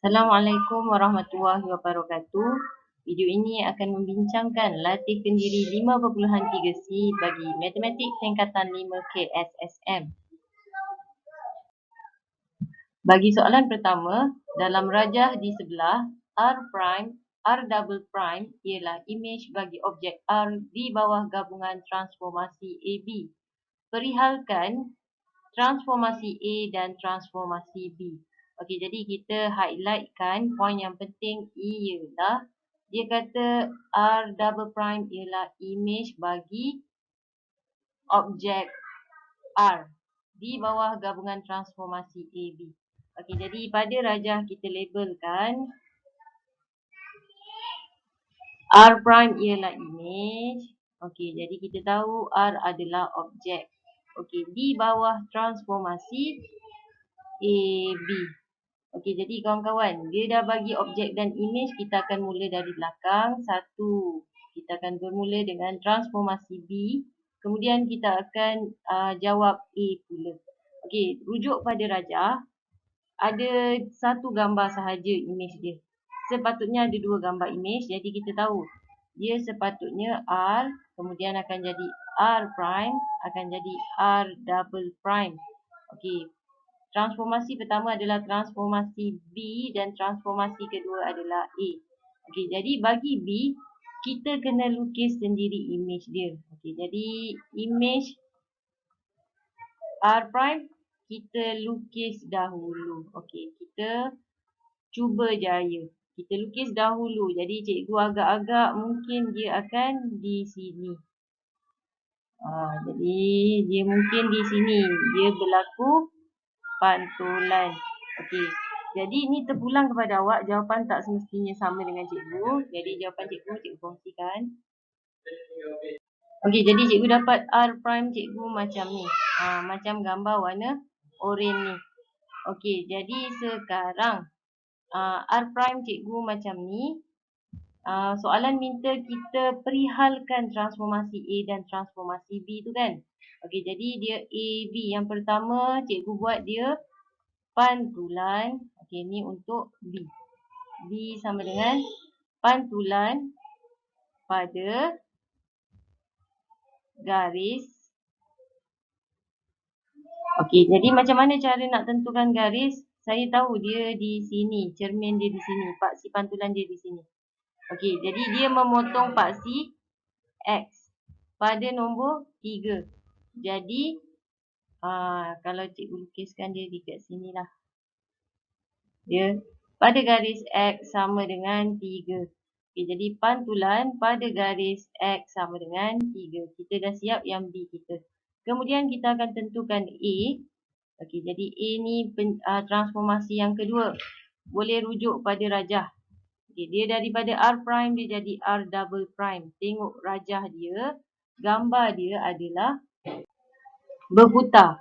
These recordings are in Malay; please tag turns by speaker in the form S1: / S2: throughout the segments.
S1: Assalamualaikum warahmatullahi wabarakatuh. Video ini akan membincangkan latih kendiri 5.3C bagi matematik tingkatan 5 KSSM. Bagi soalan pertama, dalam rajah di sebelah, R double prime ialah imej bagi objek R di bawah gabungan transformasi AB. Perihalkan transformasi A dan transformasi B. Okey, jadi kita highlightkan poin yang penting ialah dia kata R double prime ialah imej bagi objek R di bawah gabungan transformasi AB. Okey, jadi pada rajah kita labelkan R prime ialah imej. Okey, jadi kita tahu R adalah objek. Okey, di bawah transformasi AB. Okey, jadi kawan-kawan, dia dah bagi objek dan imej, kita akan mula dari belakang. Satu, kita akan bermula dengan transformasi B. Kemudian kita akan jawab A pula. Okey, rujuk pada rajah, ada satu gambar sahaja imej dia. Sepatutnya ada dua gambar imej, jadi kita tahu dia sepatutnya R, kemudian akan jadi R prime, akan jadi R double prime. Okey, transformasi pertama adalah transformasi B dan transformasi kedua adalah A. Okey, jadi bagi B, kita kena lukis sendiri imej dia. Okey, jadi imej R prime kita lukis dahulu. Okey, kita cuba jaya. Kita lukis dahulu. Jadi cikgu agak-agak mungkin dia akan di sini. Jadi dia mungkin di sini. Dia berlaku pantulan. Okey. Jadi ini terpulang kepada awak. Jawapan tak semestinya sama dengan cikgu. Jadi jawapan cikgu kongsikan. Okey, jadi cikgu dapat R prime cikgu macam ni. Macam gambar warna oranye ni. Okey, jadi sekarang R prime cikgu macam ni. Soalan minta kita perihalkan transformasi A dan transformasi B tu kan. Okey, jadi dia AB yang pertama cikgu buat dia pantulan. Okey, ni untuk B. B sama dengan pantulan pada garis. Okey, jadi macam mana cara nak tentukan garis? Saya tahu dia di sini, cermin dia di sini, paksi pantulan dia di sini. Okey, jadi dia memotong paksi X pada nombor 3. Jadi kalau cikgu lukiskan dia dekat sini lah. Dia pada garis X sama dengan 3. Okey, jadi pantulan pada garis X sama dengan 3. Kita dah siap yang B kita. Kemudian kita akan tentukan A. Okey, jadi A ni transformasi yang kedua. Boleh rujuk pada rajah. Okey, dia daripada R prime dia jadi R double prime. Tengok rajah dia, gambar dia adalah berputar.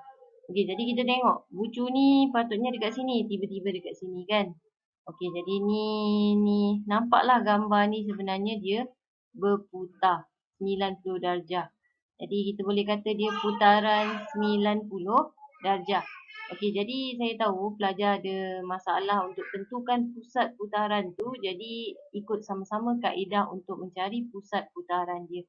S1: Okey, jadi kita tengok bucu ni patutnya dekat sini, tiba-tiba dekat sini kan. Okey, jadi ni nampaklah gambar ni sebenarnya dia berputar 90 darjah. Jadi kita boleh kata dia putaran 90 darjah. Okey, jadi saya tahu pelajar ada masalah untuk tentukan pusat putaran tu. Jadi ikut sama-sama kaedah untuk mencari pusat putaran dia.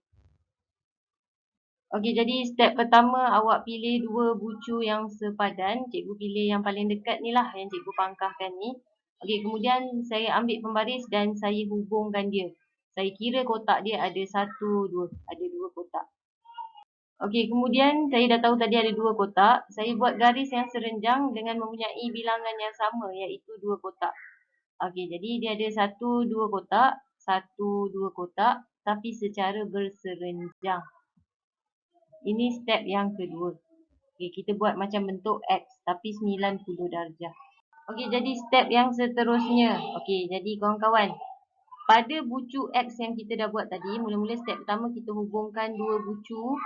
S1: Okey, jadi step pertama awak pilih dua bucu yang sepadan. Cikgu pilih yang paling dekat ni lah yang cikgu pangkahkan ni. Okey, kemudian saya ambil pembaris dan saya hubungkan dia. Saya kira kotak dia ada 1, 2. Ada 2 kotak. Okey, kemudian saya dah tahu tadi ada 2 kotak. Saya buat garis yang serenjang dengan mempunyai bilangan yang sama iaitu 2 kotak. Okey, jadi dia ada 1, 2 kotak. 1, 2 kotak tapi secara berserenjang. Ini step yang kedua. Okey, kita buat macam bentuk X tapi 90 darjah. Okey, jadi step yang seterusnya. Okey, jadi kawan-kawan, pada bucu X yang kita dah buat tadi, mula-mula step pertama kita hubungkan dua bucu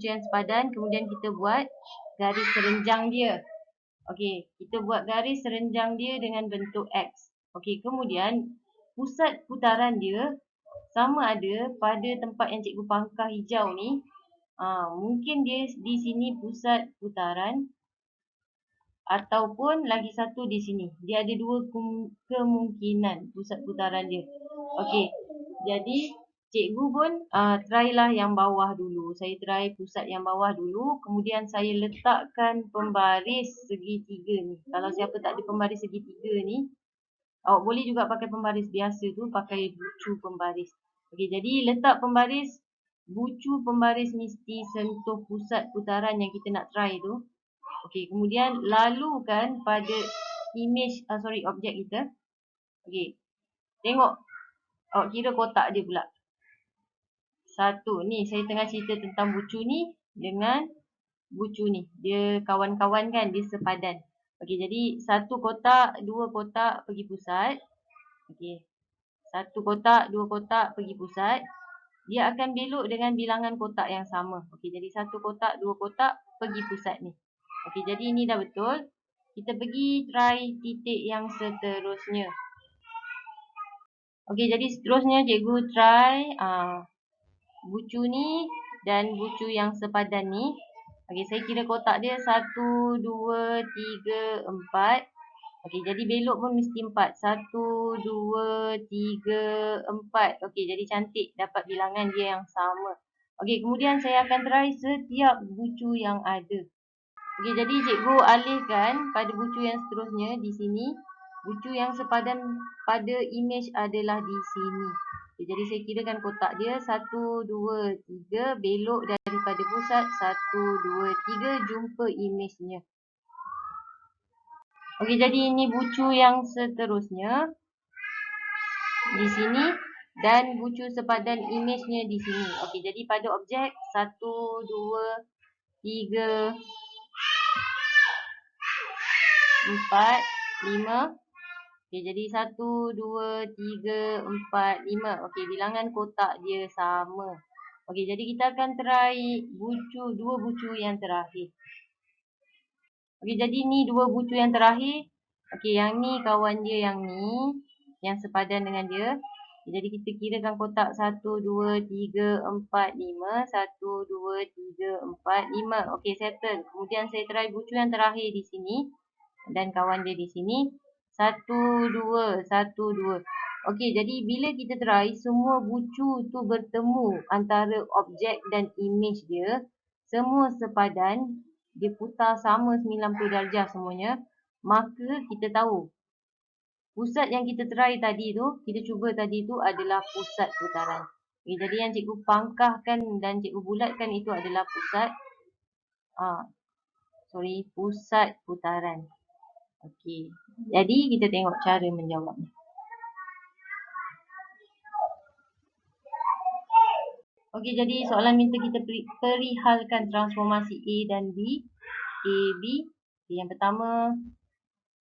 S1: yang sepadan, kemudian kita buat garis serenjang dia. Okey, kita buat garis serenjang dia dengan bentuk X. Okey, kemudian pusat putaran dia sama ada pada tempat yang cikgu pangkah hijau ni. Mungkin dia di sini pusat putaran ataupun lagi satu di sini. Dia ada dua kemungkinan pusat putaran dia. Okey. Jadi cikgu pun try lah yang bawah dulu. Saya try pusat yang bawah dulu. Kemudian saya letakkan pembaris segitiga ni. Kalau siapa tak ada pembaris segitiga ni, awak boleh juga pakai pembaris biasa tu, pakai bucu pembaris. Okey, jadi letak pembaris, bucu pembaris mesti sentuh pusat putaran yang kita nak try tu. Okey, kemudian lalukan pada objek kita. Okey. Tengok. Awak kira kotak dia pula. Satu. Ni saya tengah cerita tentang bucu ni dengan bucu ni. Dia kawan-kawan kan, dia sepadan. Okey, jadi satu kotak, dua kotak pergi pusat. Okey. Satu kotak, dua kotak pergi pusat. Dia akan belok dengan bilangan kotak yang sama. Okey, jadi satu kotak, dua kotak pergi pusat ni. Okey, jadi ini dah betul. Kita pergi try titik yang seterusnya. Okey, jadi seterusnya cikgu try bucu ni dan bucu yang sepadan ni. Okey, saya kira kotak dia 1, 2, 3, 4. Okey, jadi belok pun mesti 4. 1, 2, 3, 4. Okey, jadi cantik. Dapat bilangan dia yang sama. Okey, kemudian saya akan try setiap bucu yang ada. Okey, jadi cikgu alihkan pada bucu yang seterusnya di sini. Bucu yang sepadan pada image adalah di sini. Okay, jadi saya kirakan kotak dia 1, 2, 3. Belok daripada pusat 1, 2, 3. Jumpa image-nya. Okey, jadi ini bucu yang seterusnya di sini dan bucu sepadan image-nya di sini. Okey, jadi pada objek 1, 2, 3, 4, 5. Okey, jadi 1, 2, 3, 4, 5. Okey, bilangan kotak dia sama. Okey, jadi kita akan try dua bucu yang terakhir. Okey, jadi ni dua bucu yang terakhir. Okey, yang ni kawan dia yang ni. Yang sepadan dengan dia. Jadi kita kirakan kotak 1, 2, 3, 4, 5. 1, 2, 3, 4, 5. Okey, settle. Kemudian saya try bucu yang terakhir di sini. Dan kawan dia di sini. 1, 2, 1, 2. Okey, jadi bila kita try, semua bucu tu bertemu antara objek dan image dia. Semua sepadan, dia putar sama 90 darjah semuanya. Maka kita tahu, pusat yang kita try tadi tu, kita cuba tadi tu adalah pusat putaran. Okay, jadi yang cikgu pangkahkan dan cikgu bulatkan itu adalah pusat. Pusat putaran. Okey, jadi kita tengok cara menjawabnya. Okey, jadi soalan minta kita perihalkan transformasi A dan B. A, B. Okay, yang pertama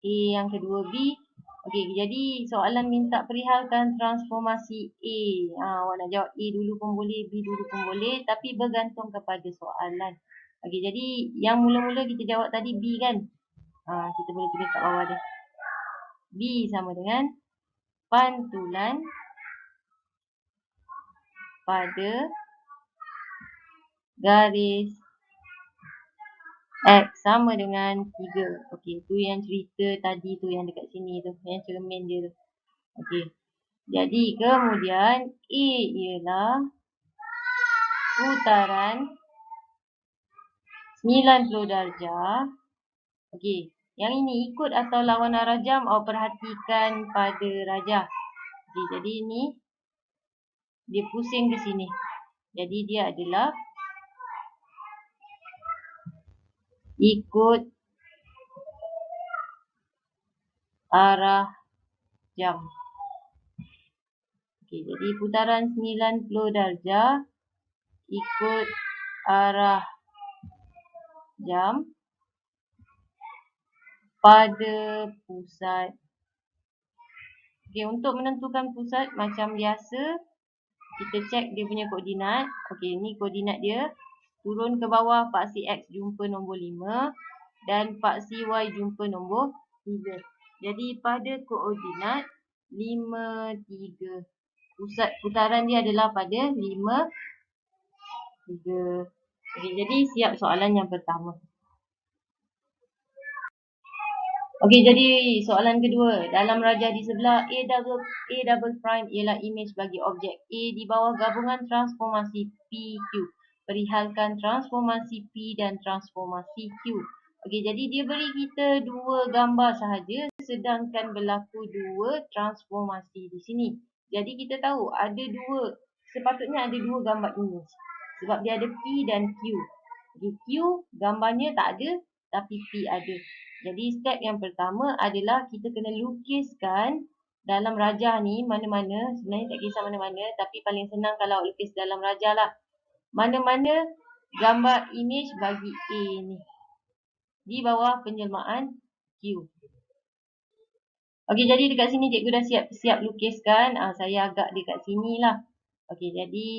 S1: A, yang kedua B. Okey, jadi soalan minta perihalkan transformasi A. Awak nak jawab A dulu pun boleh, B dulu pun boleh. Tapi bergantung kepada soalan. Okey, jadi yang mula-mula kita jawab tadi B kan? Kita boleh tulis kat bawah dia. B sama dengan pantulan pada garis X sama dengan 3. Okey, tu yang cerita tadi tu yang dekat sini tu, yang cermin dia tu. Okey. Jadi kemudian A ialah putaran 90 darjah. Okey, yang ini ikut atau lawan arah jam, awak perhatikan pada rajah. Okey, jadi ini dia pusing ke sini. Jadi dia adalah ikut arah jam. Okey, jadi putaran 90 darjah ikut arah jam pada pusat. Okey, untuk menentukan pusat macam biasa, kita cek dia punya koordinat. Okey, ni koordinat dia. Turun ke bawah, paksi X jumpa nombor 5 dan paksi Y jumpa nombor 3. Jadi pada koordinat 5, 3. Pusat putaran dia adalah pada 5, 3. Okey, jadi siap soalan yang pertama. Okey, jadi soalan kedua. Dalam rajah di sebelah, A double prime ialah imej bagi objek A di bawah gabungan transformasi PQ. Perihalkan transformasi P dan transformasi Q. Okey, jadi dia beri kita dua gambar sahaja sedangkan berlaku dua transformasi di sini. Jadi kita tahu sepatutnya ada dua gambar imej. Sebab dia ada P dan Q. Okay, Q gambarnya tak ada tapi P ada. Jadi step yang pertama adalah kita kena lukiskan dalam rajah ni mana-mana, sebenarnya tak kisah mana-mana tapi paling senang kalau lukis dalam rajah lah. Mana-mana gambar imej bagi A ni di bawah penjelmaan Q. Okey, jadi dekat sini cikgu dah siap lukiskan. Saya agak dekat sini lah. Okey, jadi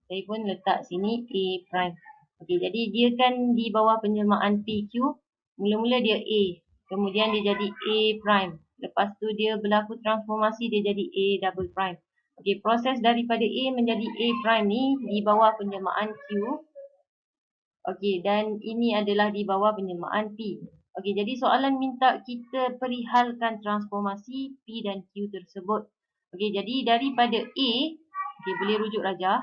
S1: saya pun letak sini A prime. Okey, jadi dia kan di bawah penjelmaan PQ. Mula-mula dia A. Kemudian dia jadi A prime. Lepas tu dia berlaku transformasi, dia jadi A double prime. Okey, proses daripada A menjadi A prime ni di bawah penjelmaan Q. Okey, dan ini adalah di bawah penjelmaan P. Okey, jadi soalan minta kita perihalkan transformasi P dan Q tersebut. Okey, jadi daripada A, okey, boleh rujuk rajah.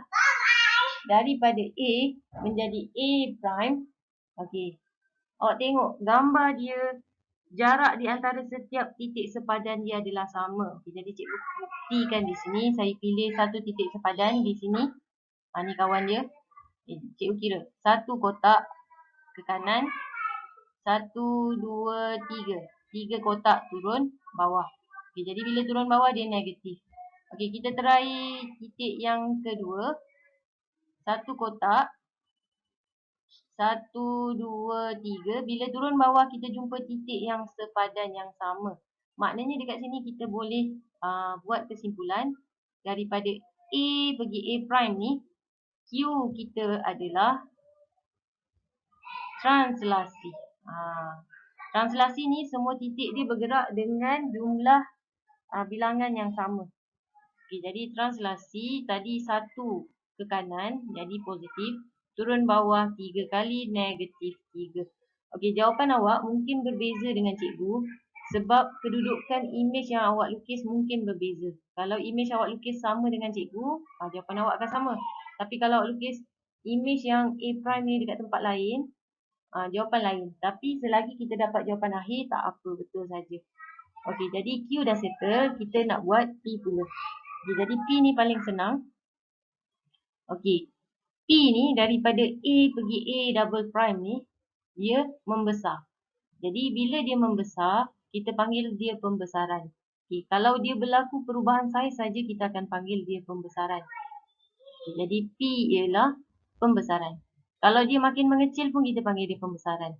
S1: Daripada A menjadi A prime. Okey, awak tengok gambar dia, jarak di antara setiap titik sepadan dia adalah sama. Okey, jadi cikgu buktikan di sini. Saya pilih satu titik sepadan di sini. Ni kawan dia. Cikgu kira. Satu kotak ke kanan. 1, 2, 3. 3 kotak turun bawah. Okay, jadi bila turun bawah dia negatif. Okey, kita try titik yang kedua. 1 kotak. 1, 2, 3. Bila turun bawah kita jumpa titik yang sepadan yang sama. Maknanya dekat sini kita boleh buat kesimpulan daripada A pergi A prime ni, Q kita adalah translasi. Translasi ni semua titik dia bergerak dengan jumlah bilangan yang sama. Okay, jadi translasi tadi 1 ke kanan jadi positif. Turun bawah 3 kali negatif 3. Okey, jawapan awak mungkin berbeza dengan cikgu. Sebab kedudukan imej yang awak lukis mungkin berbeza. Kalau imej awak lukis sama dengan cikgu, jawapan awak akan sama. Tapi kalau awak lukis imej yang A prime ni dekat tempat lain, jawapan lain. Tapi selagi kita dapat jawapan akhir, tak apa, betul saja. Okey, jadi Q dah settle, kita nak buat P pula. Okay, jadi P ni paling senang. Okey, P ni daripada A pergi A double prime ni, dia membesar. Jadi bila dia membesar, kita panggil dia pembesaran. Okay, kalau dia berlaku perubahan saiz saja, kita akan panggil dia pembesaran. Okay, jadi P ialah pembesaran. Kalau dia makin mengecil pun kita panggil dia pembesaran.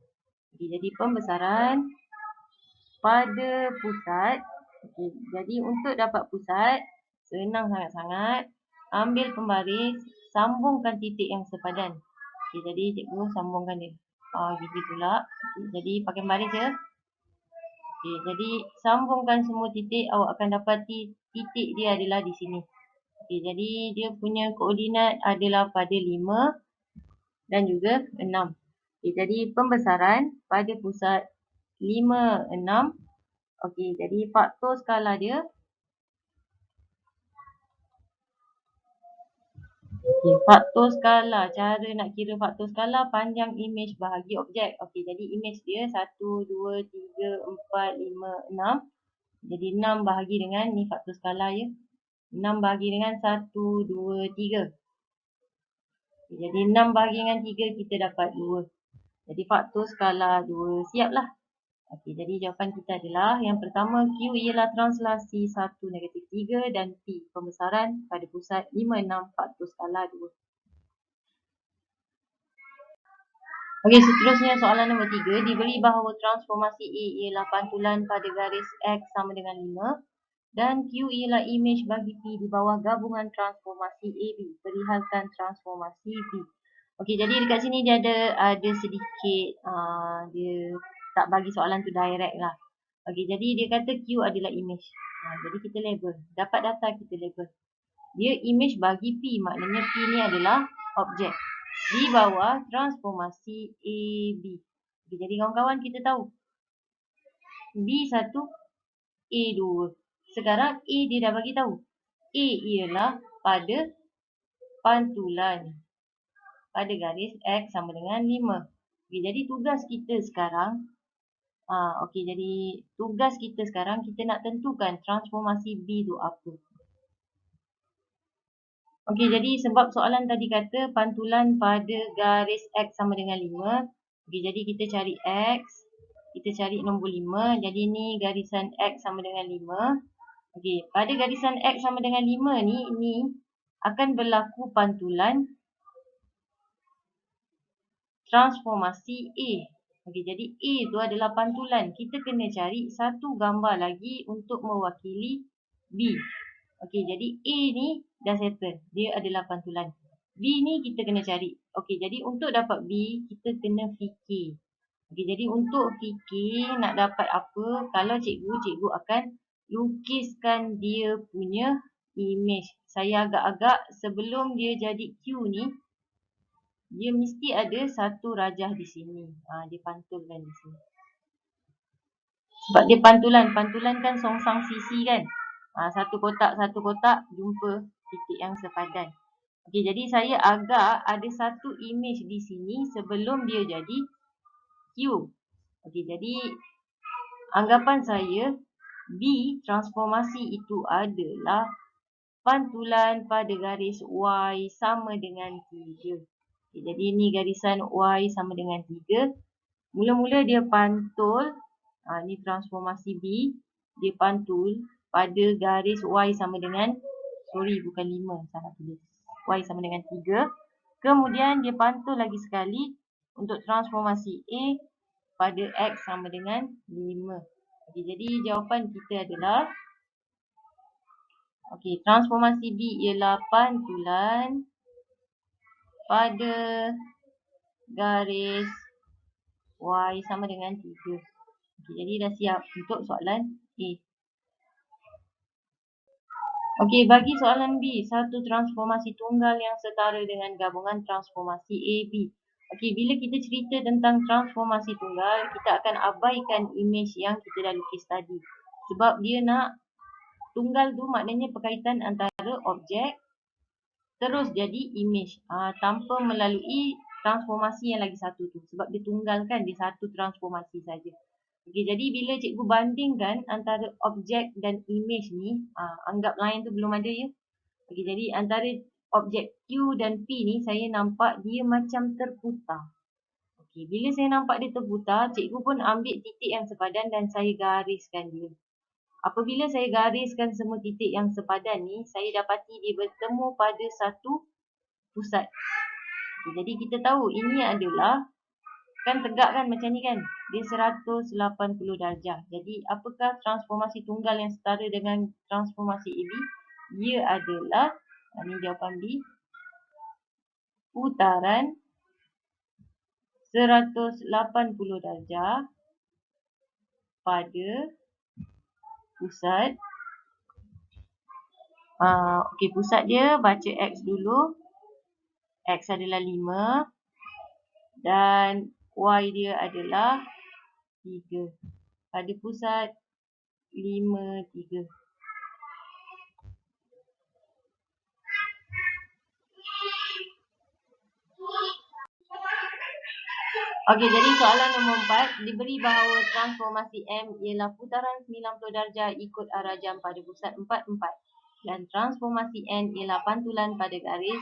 S1: Okay, jadi pembesaran pada pusat. Okay, jadi untuk dapat pusat, senang sangat-sangat. Ambil pembaris, sambungkan titik yang sepadan. Okay, jadi cikgu sambungkan dia. Gitu pula. Okay, jadi pakai baris ya. Okay, jadi sambungkan semua titik, awak akan dapati titik dia adalah di sini. Okay, jadi dia punya koordinat adalah pada 5 dan juga 6. Okay, jadi pembesaran pada pusat 5, 6. Okey, jadi faktor skala dia. Okey, faktor skala. Cara nak kira faktor skala panjang imej bahagi objek. Okey, jadi imej dia 1, 2, 3, 4, 5, 6. Jadi 6 bahagi dengan ni faktor skala ya. 6 bahagi dengan 1, 2, 3. Okay, jadi 6 bahagi dengan 3 kita dapat 2. Jadi faktor skala 2 siaplah. Okey, jadi jawapan kita adalah yang pertama Q ialah translasi 1 negatif 3 dan P pembesaran pada pusat 5, 6 faktor skala 2. Okey, seterusnya soalan nombor 3. Diberi bahawa transformasi A ialah pantulan pada garis X sama dengan 5 dan Q ialah imej bagi P di bawah gabungan transformasi AB. Perihalkan transformasi P. Okey, jadi dekat sini dia ada sedikit dia tak bagi soalan tu direct lah. Okey, jadi dia kata Q adalah imej. Jadi kita label. Dapat data kita label. Dia imej bagi P. Maknanya P ni adalah objek. Di bawah transformasi AB. Okey, jadi kawan-kawan kita tahu. B1, A2. Sekarang A dia dah bagi tahu. A ialah pada pantulan pada garis X sama dengan 5. Okay, jadi tugas kita sekarang, jadi tugas kita sekarang kita nak tentukan transformasi B tu apa. Okey, jadi sebab soalan tadi kata pantulan pada garis X sama dengan 5. Okey, jadi kita cari X. Kita cari nombor 5. Jadi ni garisan X sama dengan 5. Okey, pada garisan X sama dengan 5 ni akan berlaku pantulan transformasi A. Okey, jadi A tu adalah pantulan. Kita kena cari satu gambar lagi untuk mewakili B. Okey, jadi A ni dah settle. Dia adalah pantulan. B ni kita kena cari. Okey, jadi untuk dapat B, kita kena fikir. Okey, jadi untuk fikir nak dapat apa, kalau cikgu akan lukiskan dia punya image. Saya agak-agak sebelum dia jadi Q ni, dia mesti ada satu rajah di sini. Dia pantulkan di sini. Sebab dia pantulan. Pantulan kan songsang sisi kan. Satu kotak jumpa titik yang sepadan. Okey, jadi saya agak ada satu image di sini sebelum dia jadi Q. Okey, jadi anggapan saya B transformasi itu adalah pantulan pada garis Y sama dengan 3. Okay, jadi ini garisan Y sama dengan 3. Mula-mula dia pantul. Ni transformasi B. Dia pantul pada garis Y sama dengan, bukan 5, salah tulis. Y sama dengan 3. Kemudian dia pantul lagi sekali untuk transformasi A pada X sama dengan 5. Okay, jadi jawapan kita adalah, transformasi B ialah pantulan pada garis Y sama dengan 3. Okey, jadi dah siap untuk soalan A. Okey, bagi soalan B, satu transformasi tunggal yang setara dengan gabungan transformasi AB. Okey, bila kita cerita tentang transformasi tunggal, kita akan abaikan image yang kita dah lukis tadi. Sebab dia nak tunggal tu maknanya perkaitan antara objek terus jadi image tanpa melalui transformasi yang lagi satu tu. Sebab dia tunggal kan, dia satu transformasi saja. Okey, jadi bila cikgu bandingkan antara objek dan image ni, anggap line tu belum ada ya. Okey, jadi antara objek Q dan P ni saya nampak dia macam terputar. Okey, bila saya nampak dia terputar, cikgu pun ambil titik yang sepadan dan saya gariskan dia. Apabila saya gariskan semua titik yang sepadan ni, saya dapati dia bertemu pada satu pusat. Okay, jadi kita tahu ini adalah, kan tegak kan macam ni kan, dia 180 darjah. Jadi apakah transformasi tunggal yang setara dengan transformasi AB? Ia adalah, ini jawapan B, putaran 180 darjah pada pusat. Okey, pusat dia baca X dulu. X adalah 5 dan Y dia adalah 3. Pada pusat 5, 3. Okey, jadi soalan nombor 4. Diberi bahawa transformasi M ialah putaran 90 darjah ikut arah jam pada pusat 4, 4. Dan transformasi N ialah pantulan pada garis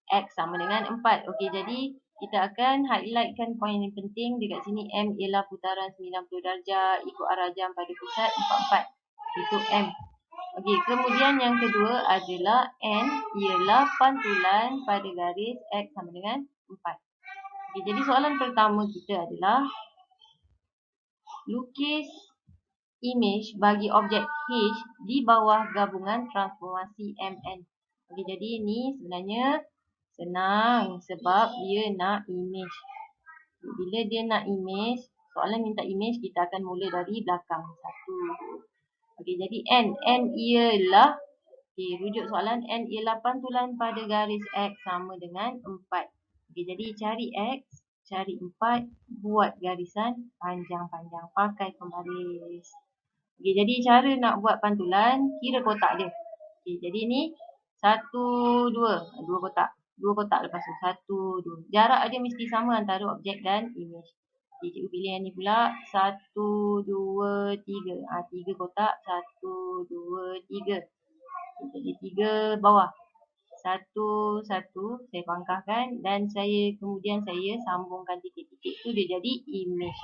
S1: X sama dengan 4. Okey, jadi kita akan highlightkan poin yang penting dekat sini. M ialah putaran 90 darjah ikut arah jam pada pusat 4, 4. Itu M. Okey, kemudian yang kedua adalah N ialah pantulan pada garis X sama dengan 4. Okey, jadi soalan pertama kita adalah lukis image bagi objek H di bawah gabungan transformasi MN. Okey, jadi ini sebenarnya senang sebab dia nak image. Bila dia nak image, soalan minta image, kita akan mula dari belakang. 1. Okey, jadi N ialah, rujuk soalan, N ialah pantulan pada garis X sama dengan 4. Okey, jadi cari X. cari 4, buat garisan panjang-panjang, pakai pembaris. Okey, jadi cara nak buat pantulan, kira kotak dia. Okey, jadi ni 1, 2, 2 kotak. 2 kotak lepas tu, 1, 2. Jarak dia mesti sama antara objek dan image. Okey, cikgu pilih yang ni pula. 1, 2, 3. 3 kotak. 1, 2, 3. Okay, jadi 3 bawah. 1, 1. Saya pangkahkan dan kemudian saya sambungkan titik-titik tu, dia jadi image.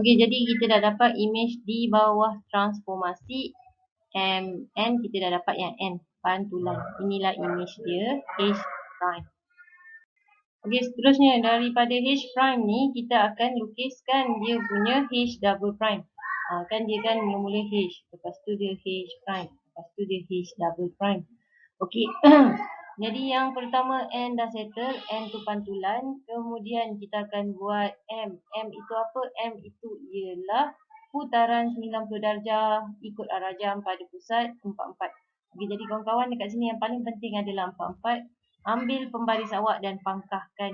S1: Okey, jadi kita dah dapat image di bawah transformasi N, kita dah dapat yang N, pantulan. Inilah image dia, H prime. Okey, seterusnya daripada H prime ni, kita akan lukiskan dia punya H double prime. Kan dia kan mula-mula H, lepas tu dia H prime, lepas tu dia H double prime. Okey, jadi yang pertama N dah settle, N tu pantulan. Kemudian kita akan buat M. M itu apa? M itu ialah putaran 90 darjah ikut arah jam pada pusat 44. Okey, jadi kawan-kawan dekat sini yang paling penting adalah 44. Ambil pembaris awak dan pangkahkan.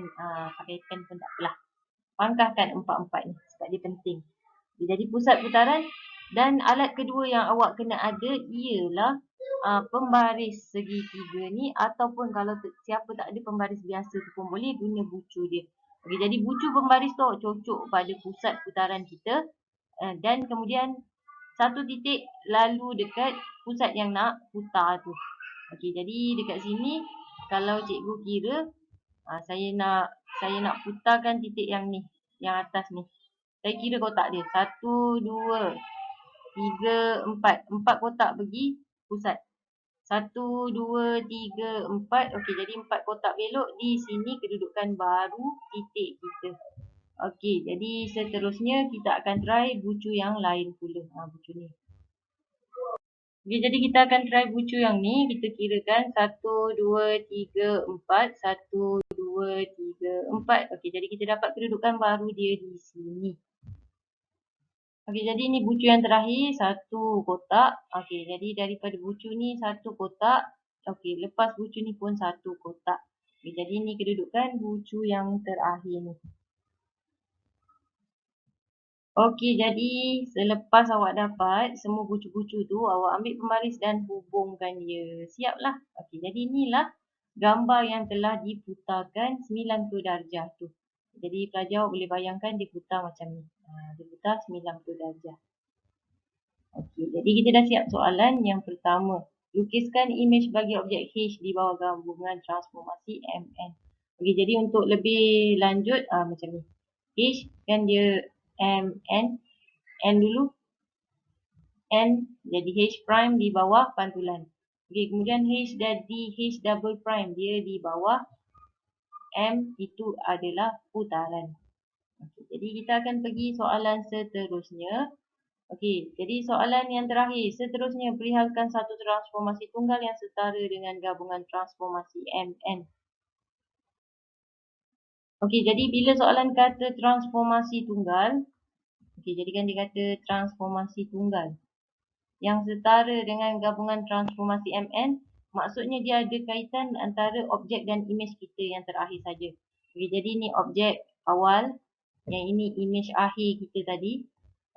S1: Pakai pen pun tak apalah. Pangkahkan 44 ni sebab dia penting. Jadi pusat putaran dan alat kedua yang awak kena ada ialah pembaris segitiga ni, ataupun kalau siapa tak ada pembaris biasa tu pun boleh guna bucu dia. Okey, jadi bucu pembaris tu cocok pada pusat putaran kita dan kemudian satu titik lalu dekat pusat yang nak putar tu. Okey, jadi dekat sini kalau cikgu kira saya nak putarkan titik yang ni, yang atas ni. Saya kira kotak dia. 1, 2, 3, 4. 4 kotak pergi pusat. 1, 2, 3, 4. Okey, jadi 4 kotak belok di sini kedudukan baru titik kita. Okey, jadi seterusnya kita akan try bucu yang lain pula. Bucu ni. Okey, jadi kita akan try bucu yang ni. Kita kirakan 1, 2, 3, 4. 1, 2, 3, 4. Okey, jadi kita dapat kedudukan baru dia di sini. Okey, jadi ni bucu yang terakhir, 1 kotak. Okey, jadi daripada bucu ni 1 kotak. Okey, lepas bucu ni pun 1 kotak. Okey, jadi ni kedudukan bucu yang terakhir ni. Okey, jadi selepas awak dapat semua bucu-bucu tu, awak ambil pembaris dan hubungkan dia. Siaplah. Okey, jadi inilah gambar yang telah diputarkan 90 darjah tu. Jadi pelajar boleh bayangkan dia putar macam ni. Dia putar 90 darjah. Okey, jadi kita dah siap soalan yang pertama. Lukiskan image bagi objek H di bawah gabungan transformasi MN. Okey, jadi untuk lebih lanjut macam ni. H kan dia MN. N dulu. N jadi H prime di bawah pantulan. Okey, kemudian H jadi H double prime. Dia di bawah M, itu adalah putaran. Okey, jadi kita akan pergi soalan seterusnya. Okey, jadi soalan yang terakhir. Seterusnya, perihalkan satu transformasi tunggal yang setara dengan gabungan transformasi MN. Okey, jadi bila soalan kata transformasi tunggal. Okey, jadi kan dia kata transformasi tunggal yang setara dengan gabungan transformasi MN. Maksudnya dia ada kaitan antara objek dan image kita yang terakhir saja. Okey, jadi ni objek awal. Yang ini image akhir kita tadi.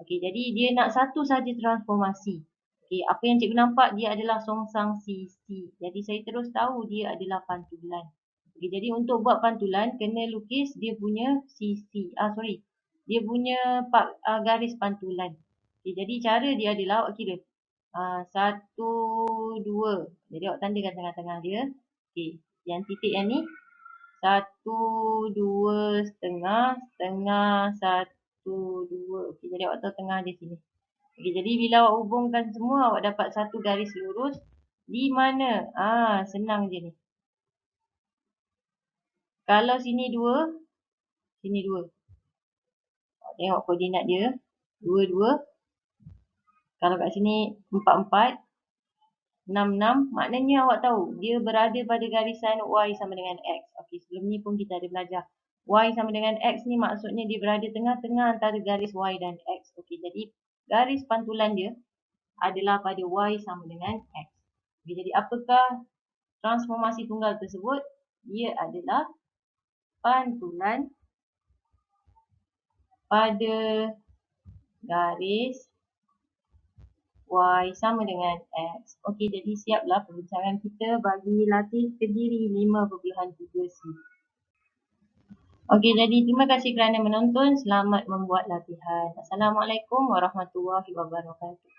S1: Okey, jadi dia nak satu saja transformasi. Okey, apa yang cikgu nampak dia adalah songsang CC. Jadi saya terus tahu dia adalah pantulan. Okey, jadi untuk buat pantulan kena lukis dia punya CC. Dia punya garis pantulan. Okey, jadi cara dia adalah awak kira. 1, 2. Jadi awak tandakan tengah-tengah dia. Okey, yang titik yang ni 1, 2, setengah, 1, 2. Okey, jadi awak tahu tengah di sini. Okey, jadi bila awak hubungkan semua, awak dapat satu garis lurus. Di mana? Senang je ni. Kalau sini 2, sini 2. Tengok koordinat dia. 2, 2. Kalau kat sini 4, 4. 6, 6. Maknanya awak tahu, dia berada pada garisan Y sama dengan X. Okey, sebelum ni pun kita ada belajar. Y sama dengan X ni maksudnya dia berada tengah-tengah antara garis Y dan X. Okey, jadi garis pantulan dia adalah pada Y sama dengan X. Okey, jadi apakah transformasi tunggal tersebut? Dia adalah pantulan pada garis Y sama dengan X. Okey, jadi siaplah perbincangan kita bagi latih Kediri 5.3C. Okey, jadi terima kasih kerana menonton. Selamat membuat latihan. Assalamualaikum warahmatullahi wabarakatuh.